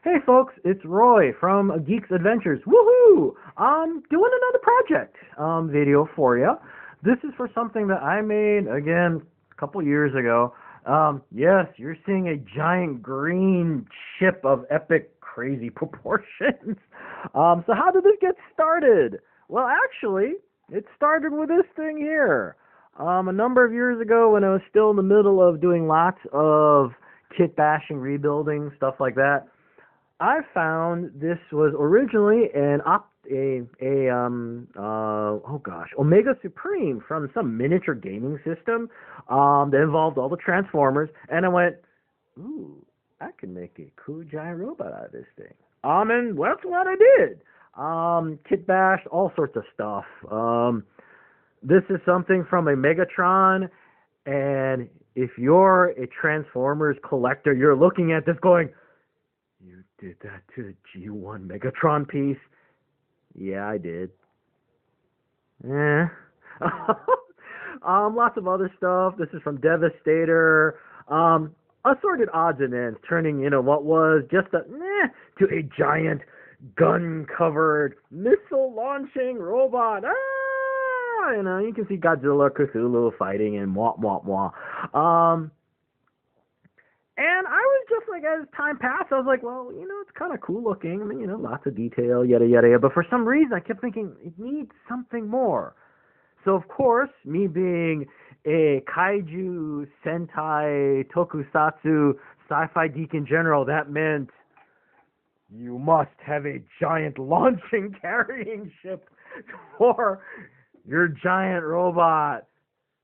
Hey folks, it's Roy from Geeks Adventures. Woohoo! Doing another project video for you. This is for something that I made again a couple years ago. Yes, you're seeing a giant green ship of epic, crazy proportions. So how did this get started? Well, actually, it started with this thing here. A number of years ago, when I was still in the middle of doing lots of kit bashing, rebuilding, stuff like that. I found this was originally Omega Supreme from some miniature gaming system that involved all the Transformers, and I went, ooh, I can make a cool giant robot out of this thing. And that's what I did. Kit bashed all sorts of stuff. This is something from a Megatron, and if you're a Transformers collector, you're looking at this going, you did that to the G1 Megatron piece? Yeah, I did. Lots of other stuff. This is from Devastator. Assorted odds and ends, turning, what was just to a giant gun-covered, missile-launching robot. You can see Godzilla, Cthulhu fighting and wah, wah, wah. And I was just like, as time passed, I was like, well, it's kind of cool looking. I mean, lots of detail, yada, yada, yada. But for some reason, I kept thinking, it needs something more. So, of course, me being a kaiju, sentai, tokusatsu, sci-fi geek in general, that meant you must have a giant launching, carrying ship for your giant robot.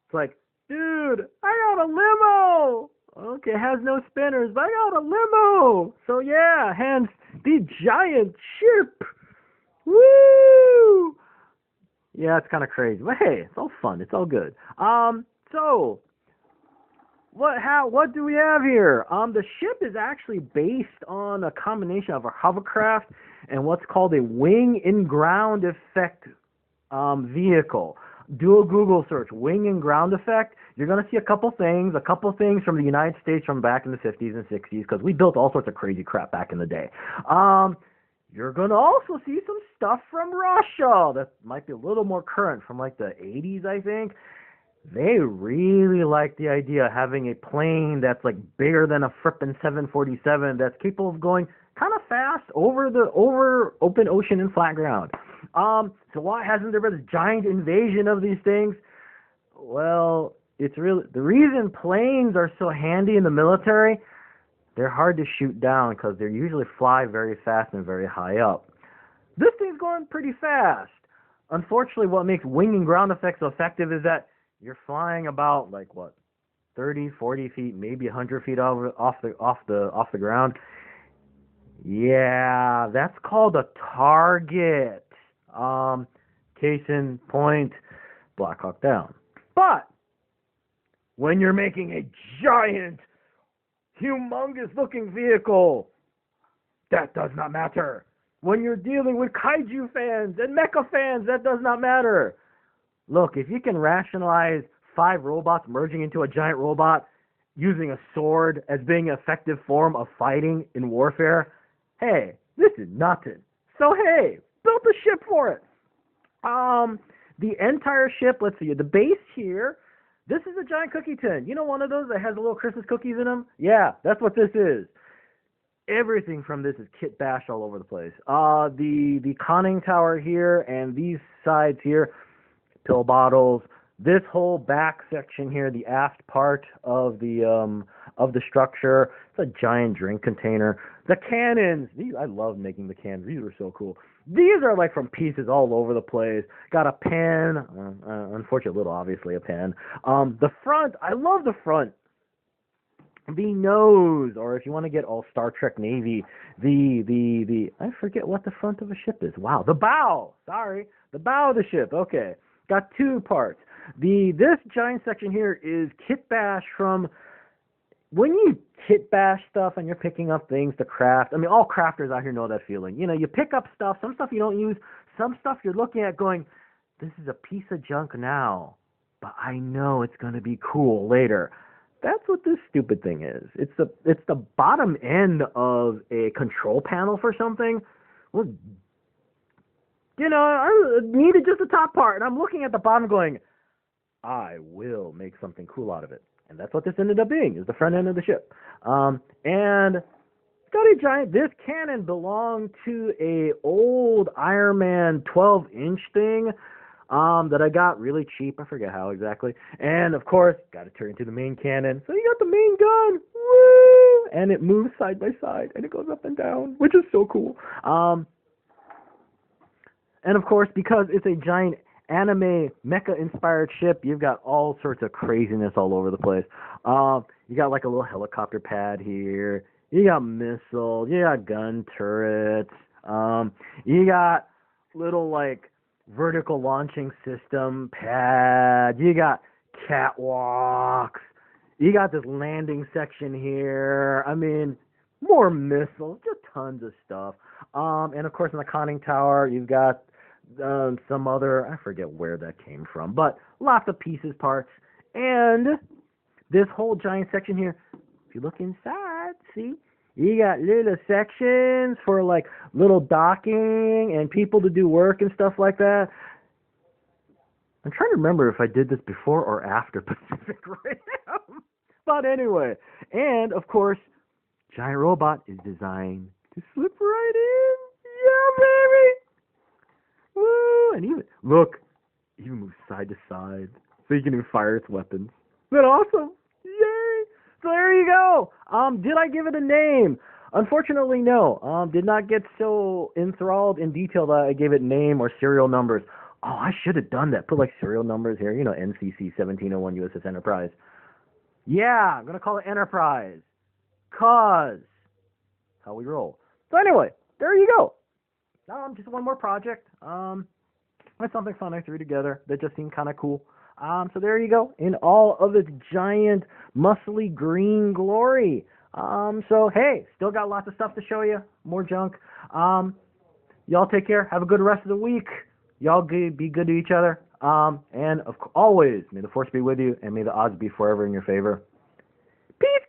It's like, dude, I got a limo! Okay, it has no spinners, but I got a limo! So yeah, hence the giant ship! Woo! Yeah, it's kind of crazy. But hey, it's all fun. It's all good. So, what do we have here? The ship is actually based on a combination of a hovercraft and what's called a wing in ground effect vehicle. Do a Google search, wing and ground effect. You're going to see a couple things from the United States from back in the 50s and 60s, because we built all sorts of crazy crap back in the day. You're going to also see some stuff from Russia that might be a little more current, from like the 80s, I think. They really like the idea of having a plane that's like bigger than a frippin' 747 that's capable of going kind of fast over open ocean and flat ground. So why hasn't there been a giant invasion of these things? Well, it's really the reason planes are so handy in the military. They're hard to shoot down because they usually fly very fast and very high up. This thing's going pretty fast. Unfortunately, what makes wing and ground effects so effective is that you're flying about 30, 40 feet, maybe 100 feet off the ground. Yeah, that's called a target. Case in point, Black Hawk Down. But when you're making a giant, humongous looking vehicle, that does not matter. When you're dealing with kaiju fans and mecha fans, that does not matter. Look, if you can rationalize 5 robots merging into a giant robot using a sword as being an effective form of fighting in warfare, hey, this is nothing. So hey, built a ship for it. The entire ship, let's see, the base here, this is a giant cookie tin. You know, one of those that has the little Christmas cookies in them? Yeah, that's what this is. Everything from this is kit bash all over the place. The conning tower here and these sides here, pill bottles. This whole back section here, the aft part of the structure, it's a giant drink container. The cannons, I love making the cannons. These are so cool. These are like from pieces all over the place. Got a pen, unfortunately, little obviously a pen. The front, I love the front. The nose, or if you want to get all Star Trek Navy, the I forget what the front of a ship is. Wow, the bow. Sorry, the bow of the ship. Okay, got 2 parts. This giant section here is kit bash from when you kit bash stuff and you're picking up things to craft. I mean, all crafters out here know that feeling. You pick up stuff. Some stuff you don't use. Some stuff you're looking at going, this is a piece of junk now, but I know it's going to be cool later. That's what this stupid thing is. It's the bottom end of a control panel for something. Well, I needed just the top part, and I'm looking at the bottom going, I will make something cool out of it. And that's what this ended up being, is the front end of the ship. And it's got a giant, this cannon belonged to a old Iron Man 12-inch thing that I got really cheap. I forget how exactly. And, of course, got to turn into the main cannon. So you got the main gun. Woo! And it moves side by side, and it goes up and down, which is so cool. And, of course, because it's a giant anime mecha-inspired ship, you've got all sorts of craziness all over the place. You got, like, a little helicopter pad here. You got missiles. You got gun turrets. You got little, like, vertical launching system pad. You got catwalks. You got this landing section here. I mean, more missiles, just tons of stuff. And of course, in the conning tower, you've got some other, I forget where that came from, but lots of pieces, parts. And this whole giant section here, if you look inside, see, you got little sections for like little docking and people to do work and stuff like that. I'm trying to remember if I did this before or after Pacific Rim. But anyway, and of course, giant robot is designed to slip right in. Yeah, baby. Woo! And even moves side to side, so you can even fire its weapons. Isn't that awesome? Yay! So there you go. Did I give it a name? Unfortunately, no. Did not get so enthralled in detail that I gave it name or serial numbers. Oh, I should have done that. Put like serial numbers here. NCC 1701 USS Enterprise. Yeah, I'm gonna call it Enterprise. 'Cause how we roll. So anyway, there you go. Just one more project. That's something fun I threw together that just seemed kind of cool. So there you go, in all of its giant, muscly green glory. So hey, still got lots of stuff to show you, more junk. Y'all take care. Have a good rest of the week. Y'all be good to each other. And always, may the force be with you, and may the odds be forever in your favor. Peace.